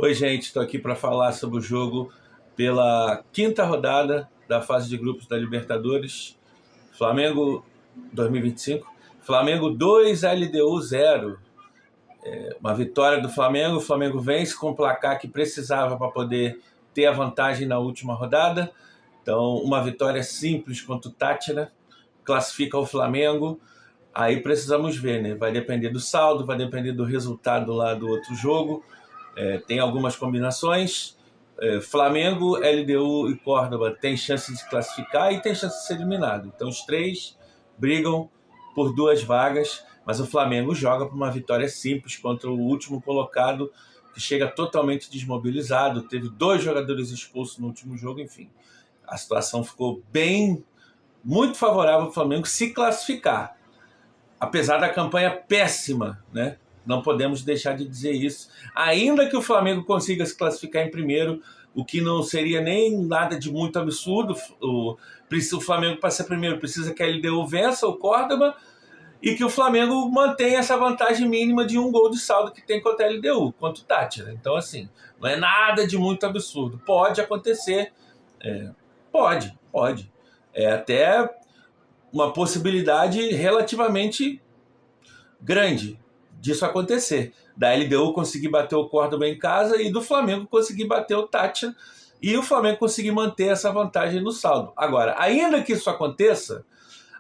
Oi, gente, estou aqui para falar sobre o jogo pela quinta rodada da fase de grupos da Libertadores. Flamengo 2025. Flamengo 2, LDU 0. Uma vitória do Flamengo. O Flamengo vence com o placar que precisava para poder ter a vantagem na última rodada. Então, uma vitória simples contra o Tátira classifica o Flamengo. Aí precisamos ver, né? Vai depender do saldo, vai depender do resultado lá do outro jogo. Tem algumas combinações. Flamengo, LDU e Córdoba tem chance de se classificar e tem chance de ser eliminado. Então os três brigam por 2 vagas, mas o Flamengo joga por uma vitória simples contra o último colocado, que chega totalmente desmobilizado. Teve 2 jogadores expulsos no último jogo, enfim. A situação ficou muito favorável ao Flamengo se classificar. Apesar da campanha péssima, né? Não podemos deixar de dizer isso. Ainda que o Flamengo consiga se classificar em primeiro, o que não seria nem nada de muito absurdo. O Flamengo, para ser primeiro, precisa que a LDU vença o Córdoba e que o Flamengo mantenha essa vantagem mínima de 1 gol de saldo que tem contra a LDU, contra o Tátira. Então, assim, não é nada de muito absurdo. Pode acontecer. Pode. É até uma possibilidade relativamente grande disso acontecer. Da LDU conseguir bater o Córdoba em casa e do Flamengo conseguir bater o Tátira e o Flamengo conseguir manter essa vantagem no saldo. Agora, ainda que isso aconteça,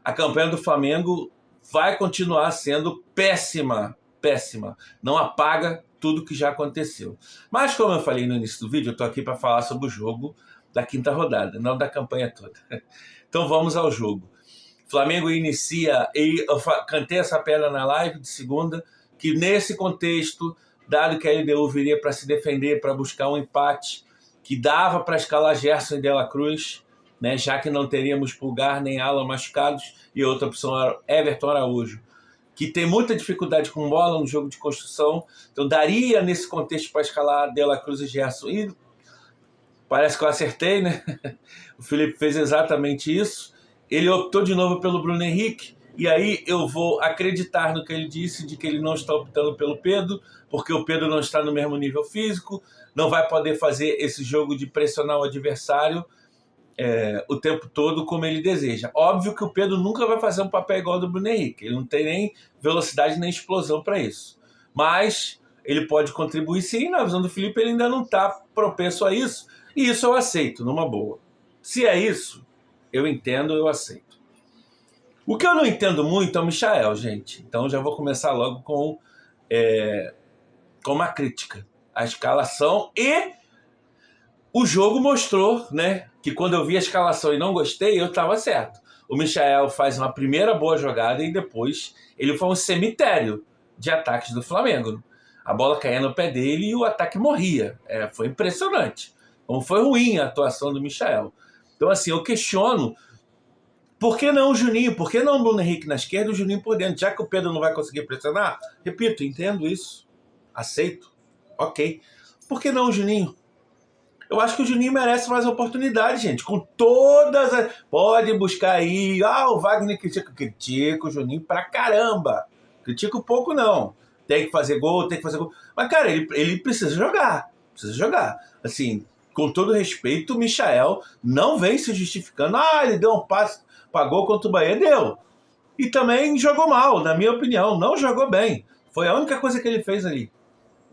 a campanha do Flamengo vai continuar sendo péssima. Não apaga tudo que já aconteceu. Mas, como eu falei no início do vídeo, eu estou aqui para falar sobre o jogo da quinta rodada, não da campanha toda. Então vamos ao jogo. Flamengo inicia, e eu cantei essa pedra na live de segunda, que nesse contexto, dado que a LDU viria para se defender, para buscar um empate, que dava para escalar Gerson e De La Cruz, né, já que não teríamos Pulgar nem Alan machucados, e outra opção era Everton Araújo, que tem muita dificuldade com bola no jogo de construção, então daria nesse contexto para escalar De La Cruz e Gerson, e parece que eu acertei, né? O Felipe fez exatamente isso. Ele optou de novo pelo Bruno Henrique, e aí eu vou acreditar no que ele disse, de que ele não está optando pelo Pedro, porque o Pedro não está no mesmo nível físico, não vai poder fazer esse jogo de pressionar o adversário o tempo todo como ele deseja. Óbvio que o Pedro nunca vai fazer um papel igual ao do Bruno Henrique, ele não tem nem velocidade nem explosão para isso. Mas ele pode contribuir sim, na visão do Felipe ele ainda não está propenso a isso, e isso eu aceito, numa boa. Se é isso, eu entendo, eu aceito. O que eu não entendo muito é o Michael, gente. Então já vou começar logo com uma crítica. A escalação e o jogo mostrou, né, que quando eu vi a escalação e não gostei, eu estava certo. O Michael faz uma primeira boa jogada e depois ele foi um cemitério de ataques do Flamengo. A bola caía no pé dele e o ataque morria. Foi impressionante. Como foi ruim a atuação do Michael. Então, assim, eu questiono por que não o Juninho? Por que não o Bruno Henrique na esquerda e o Juninho por dentro? Já que o Pedro não vai conseguir pressionar, repito, entendo isso, aceito, ok. Por que não o Juninho? Eu acho que o Juninho merece mais oportunidade, gente. Com todas as... Pode buscar aí. O Wagner critica. Critica o Juninho pra caramba. Critica um pouco, não. Tem que fazer gol. Mas, cara, ele precisa jogar. Assim, com todo respeito, o Michael não vem se justificando. Ele deu um passe, pagou contra o Bahia. Deu. E também jogou mal, na minha opinião. Não jogou bem. Foi a única coisa que ele fez ali.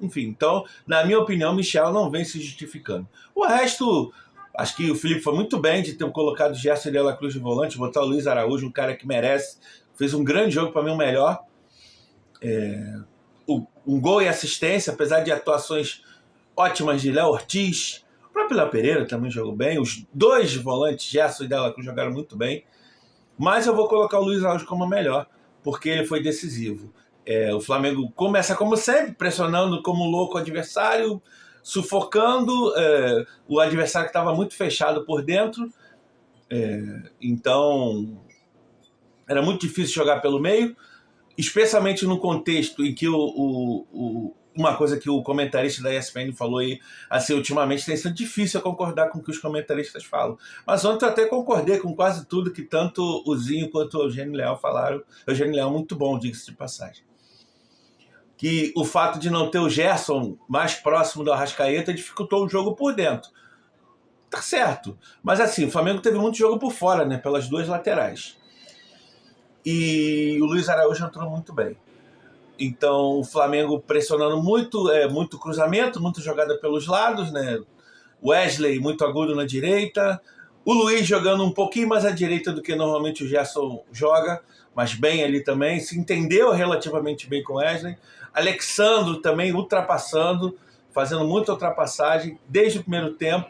Enfim, então, na minha opinião, o Michel não vem se justificando. O resto, acho que o Felipe foi muito bem de ter colocado o Gerson De La Cruz de volante, botar o Luiz Araújo, um cara que merece. Fez um grande jogo, para mim, o melhor. Um gol e assistência, apesar de atuações ótimas de Léo Ortiz. O próprio Léo Pereira também jogou bem. Os 2 volantes, Gerson e De La Cruz, jogaram muito bem. Mas eu vou colocar o Luiz Araújo como o melhor, porque ele foi decisivo. O Flamengo começa como sempre, pressionando como louco o adversário, sufocando o adversário que estava muito fechado por dentro. Então, era muito difícil jogar pelo meio, especialmente no contexto em que uma coisa que o comentarista da ESPN falou aí, assim, ultimamente tem sido difícil concordar com o que os comentaristas falam. Mas ontem eu até concordei com quase tudo que tanto o Zinho quanto o Eugênio Leal falaram. Eugênio Leal muito bom, diga-se de passagem. que o fato de não ter o Gerson mais próximo do Arrascaeta dificultou o jogo por dentro. Tá certo. Mas assim, o Flamengo teve muito jogo por fora, né? Pelas duas laterais. E o Luiz Araújo entrou muito bem. Então o Flamengo pressionando muito, muito cruzamento, muita jogada pelos lados, né? Wesley muito agudo na direita. O Luiz jogando um pouquinho mais à direita do que normalmente o Gerson joga, mas bem ali também. Se entendeu relativamente bem com o Wesley. Alexandro também ultrapassando, fazendo muita ultrapassagem desde o primeiro tempo.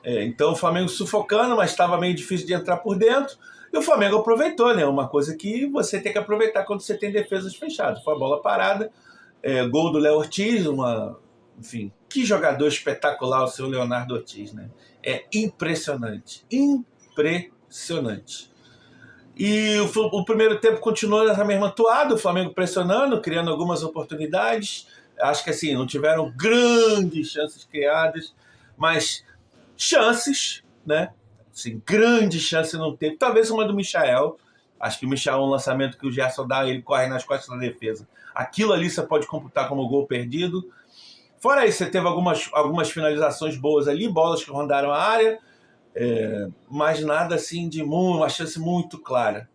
Então o Flamengo sufocando, mas estava meio difícil de entrar por dentro. E o Flamengo aproveitou, né? Uma coisa que você tem que aproveitar quando você tem defesas fechadas. Foi a bola parada, gol do Léo Ortiz, enfim, que jogador espetacular o seu Leonardo Ortiz, né? É impressionante, impressionante. E o primeiro tempo continuou nessa mesma toada, o Flamengo pressionando, criando algumas oportunidades. Acho que assim, não tiveram grandes chances criadas, mas chances, né? Assim, grande chance não teve. Talvez uma do Michael. Acho que o Michael, um lançamento que o Gerson dá, ele corre nas costas da defesa. Aquilo ali você pode computar como gol perdido. Fora isso, você teve algumas finalizações boas ali, bolas que rondaram a área, mas nada assim de uma chance muito clara.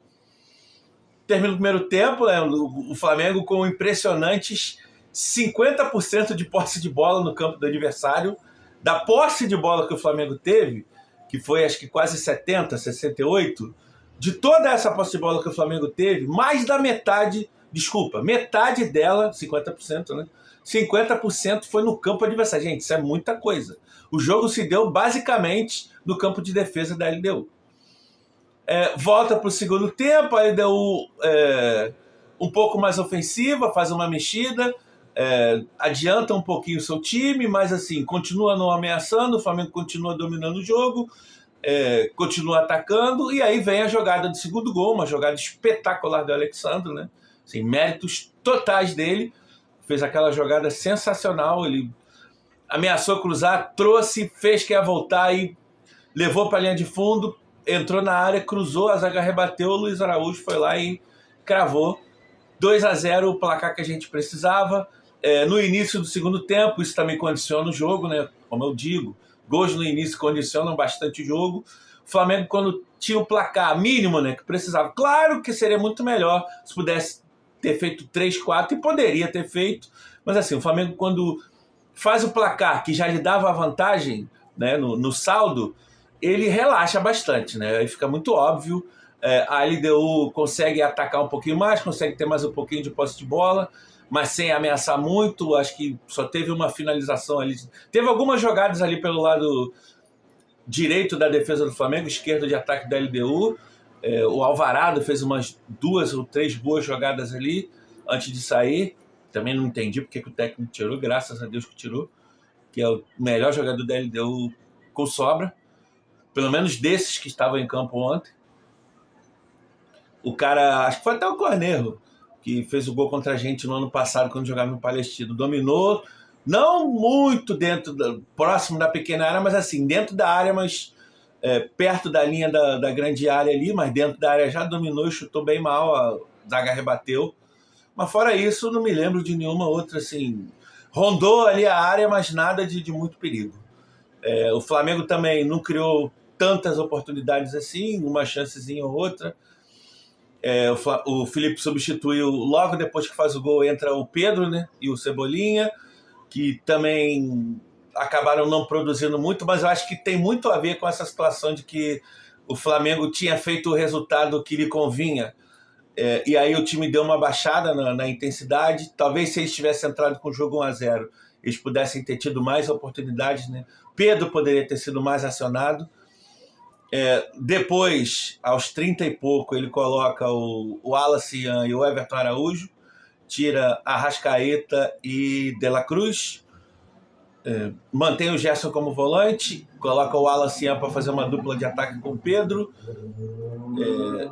Termina o primeiro tempo, né, o Flamengo com impressionantes 50% de posse de bola no campo do adversário. Da posse de bola que o Flamengo teve, que foi acho que quase 70, 68, de toda essa posse de bola que o Flamengo teve, mais da metade, metade dela, 50%, né? 50% foi no campo adversário. Gente, isso é muita coisa. O jogo se deu basicamente no campo de defesa da LDU. Volta para o segundo tempo, a LDU um pouco mais ofensiva, faz uma mexida, adianta um pouquinho o seu time, mas assim, continua não ameaçando, o Flamengo continua dominando o jogo, continua atacando, e aí vem a jogada do segundo gol, uma jogada espetacular do Alexandre, né? Assim, méritos totais dele, fez aquela jogada sensacional, ele ameaçou cruzar, trouxe, fez que ia voltar e levou para a linha de fundo, entrou na área, cruzou, a zaga rebateu, o Luiz Araújo foi lá e cravou. 2-0, o placar que a gente precisava. No início do segundo tempo, isso também condiciona o jogo, né? Como eu digo, gols no início condicionam bastante o jogo. O Flamengo, quando tinha o placar mínimo, né, que precisava, claro que seria muito melhor se pudesse ter feito 3-4, e poderia ter feito, mas assim, o Flamengo, quando faz o placar que já lhe dava a vantagem, né, no saldo, ele relaxa bastante, né? Aí fica muito óbvio. A LDU consegue atacar um pouquinho mais, consegue ter mais um pouquinho de posse de bola, mas sem ameaçar muito. Acho que só teve uma finalização ali. Teve algumas jogadas ali pelo lado direito da defesa do Flamengo, esquerdo de ataque da LDU. O Alvarado fez umas 2 ou 3 boas jogadas ali antes de sair. Também não entendi porque que o técnico tirou, graças a Deus que tirou, que é o melhor jogador da LDU com sobra, pelo menos desses que estavam em campo ontem. O cara, acho que foi até o Cornejo, que fez o gol contra a gente no ano passado, quando jogava no Palestino. Dominou, não muito próximo da pequena área, mas assim, dentro da área, mas perto da linha da grande área ali, mas dentro da área já dominou e chutou bem mal, a zaga rebateu. Mas fora isso, não me lembro de nenhuma outra, assim, rondou ali a área, mas nada de muito perigo. O Flamengo também não criou tantas oportunidades assim, uma chancezinha ou outra. O Felipe substituiu, logo depois que faz o gol, entra o Pedro, né, e o Cebolinha, que também acabaram não produzindo muito, mas eu acho que tem muito a ver com essa situação de que o Flamengo tinha feito o resultado que lhe convinha, e aí o time deu uma baixada na intensidade. Talvez se eles tivessem entrado com o jogo 1-0, eles pudessem ter tido mais oportunidades, né? Pedro poderia ter sido mais acionado. Depois, aos 30 e pouco, ele coloca o Wallace Ian e o Everton Araújo, tira Arrascaeta e De La Cruz, mantém o Gerson como volante, coloca o Wallace Ian para fazer uma dupla de ataque com o Pedro,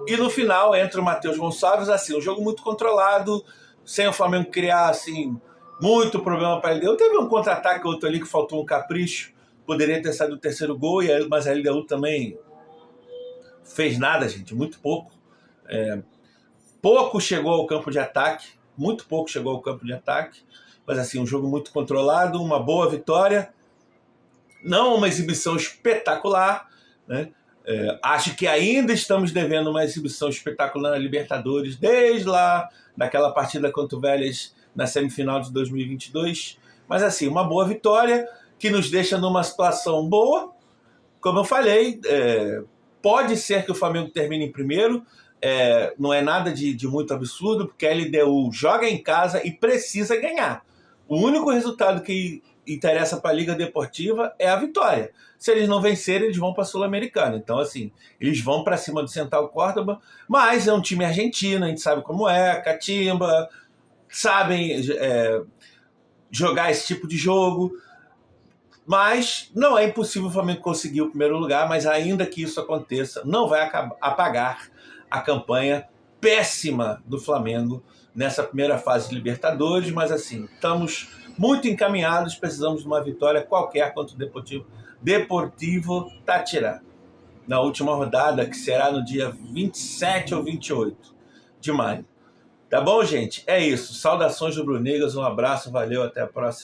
e no final entra o Matheus Gonçalves. Assim, um jogo muito controlado, sem o Flamengo criar assim, muito problema para ele. Teve um contra-ataque outro ali que faltou um capricho, poderia ter saído o terceiro gol, mas a LDU também fez nada, gente, muito pouco. Pouco chegou ao campo de ataque. muito pouco chegou ao campo de ataque, mas assim, um jogo muito controlado, uma boa vitória, não uma exibição espetacular, né? Acho que ainda estamos devendo uma exibição espetacular na Libertadores, desde lá daquela partida contra o Vélez na semifinal de 2022, mas assim, uma boa vitória que nos deixa numa situação boa. Como eu falei, pode ser que o Flamengo termine em primeiro, não é nada de muito absurdo, porque a LDU joga em casa e precisa ganhar. O único resultado que interessa para a Liga Deportiva é a vitória. Se eles não vencerem, eles vão para a Sul-Americana. Então, assim, eles vão para cima do Central Córdoba, mas é um time argentino, a gente sabe como é, catimba, sabem jogar esse tipo de jogo. Mas não é impossível o Flamengo conseguir o primeiro lugar, mas ainda que isso aconteça, não vai apagar a campanha péssima do Flamengo nessa primeira fase de Libertadores, mas assim, estamos muito encaminhados, precisamos de uma vitória qualquer contra o Deportivo Táchira, na última rodada, que será no dia 27 ou 28 de maio. Tá bom, gente? É isso. Saudações rubro-negras, um abraço, valeu, até a próxima.